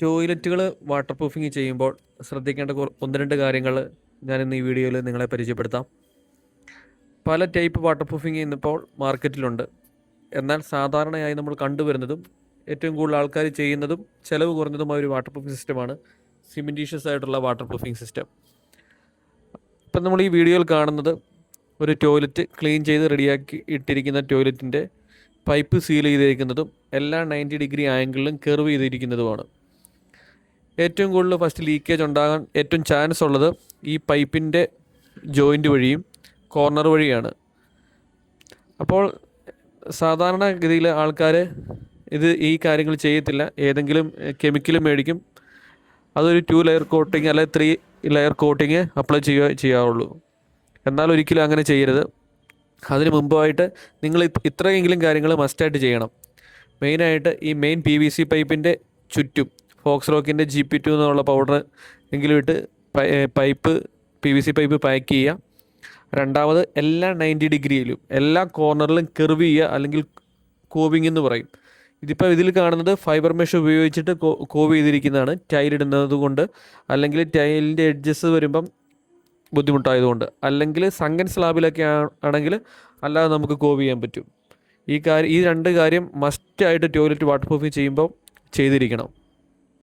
ടോയ്ലറ്റുകൾ water proofing ചെയ്യുമ്പോൾ ശ്രദ്ധിക്കേണ്ട ഒന്ന് രണ്ട് കാര്യങ്ങൾ ഞാനിന്ന് ഈ വീഡിയോയിൽ നിങ്ങളെ പരിചയപ്പെടുത്താം. പല ടൈപ്പ് വാട്ടർ പ്രൂഫിങ് ഇന്നിപ്പോൾ മാർക്കറ്റിലുണ്ട്. എന്നാൽ സാധാരണയായി നമ്മൾ കണ്ടുവരുന്നതും ഏറ്റവും കൂടുതൽ ആൾക്കാർ ചെയ്യുന്നതും ചിലവ് കുറഞ്ഞതുമായ ഒരു വാട്ടർ പ്രൂഫിങ് സിസ്റ്റമാണ് സിമെൻറ്റീഷ്യസ് ആയിട്ടുള്ള വാട്ടർ പ്രൂഫിങ് സിസ്റ്റം. ഇപ്പം നമ്മൾ ഈ വീഡിയോയിൽ കാണുന്നത് ഒരു ടോയ്ലറ്റ് ക്ലീൻ ചെയ്ത് റെഡിയാക്കി ഇട്ടിരിക്കുന്ന ടോയ്ലറ്റിൻ്റെ പൈപ്പ് സീൽ ചെയ്തിരിക്കുന്നതും എല്ലാ 90 ഡിഗ്രി ആംഗിളിലും കർവ് ചെയ്തിരിക്കുന്നതുമാണ്. ഏറ്റവും കൂടുതൽ ഫസ്റ്റ് ലീക്കേജ് ഉണ്ടാകാൻ ഏറ്റവും ചാൻസ് ഉള്ളത് ഈ പൈപ്പിൻ്റെ ജോയിൻ്റ് വഴിയും കോർണർ വഴിയാണ്. അപ്പോൾ സാധാരണഗതിയിൽ ആൾക്കാർ ഈ കാര്യങ്ങൾ ചെയ്യത്തില്ല. ഏതെങ്കിലും കെമിക്കൽ മേടിക്കും, അതൊരു 2 ലെയർ കോട്ടിങ് അല്ലെങ്കിൽ 3 ലെയർ കോട്ടിങ് അപ്ലൈ ചെയ്യാറുള്ളൂ. എന്നാൽ ഒരിക്കലും അങ്ങനെ ചെയ്യരുത്. അതിന് മുമ്പായിട്ട് നിങ്ങൾ ഇത്രയെങ്കിലും കാര്യങ്ങൾ മസ്റ്റായിട്ട് ചെയ്യണം. മെയിനായിട്ട് ഈ മെയിൻ PVC പൈപ്പിൻ്റെ ചുറ്റും ഫോക്സ് റോക്കിൻ്റെ GP2 എന്നുള്ള പൗഡർ എങ്കിലും ഇട്ട് PVC പൈപ്പ് പാക്ക് ചെയ്യുക. രണ്ടാമത് എല്ലാ 90 ഡിഗ്രിയിലും എല്ലാ കോർണറിലും കർവ് ചെയ്യുക, അല്ലെങ്കിൽ കോവിങ് എന്ന് പറയും. ഇതിൽ കാണുന്നത് ഫൈബർ മെഷ് ഉപയോഗിച്ചിട്ട് കോവ് ചെയ്തിരിക്കുന്നതാണ്, ടൈലിടുന്നത് കൊണ്ട്, അല്ലെങ്കിൽ ടൈലിൻ്റെ എഡ്ജസ് വരുമ്പം ബുദ്ധിമുട്ടായതുകൊണ്ട്, അല്ലെങ്കിൽ സംഗൻ സ്ലാബിലൊക്കെ ആണെങ്കിൽ അല്ലാതെ നമുക്ക് കോവ് ചെയ്യാൻ പറ്റും. ഈ രണ്ട് കാര്യം മസ്റ്റായിട്ട് ടോയ്ലറ്റ് വാട്ടർ പ്രൂഫിങ് ചെയ്യുമ്പോൾ ചെയ്തിരിക്കണം.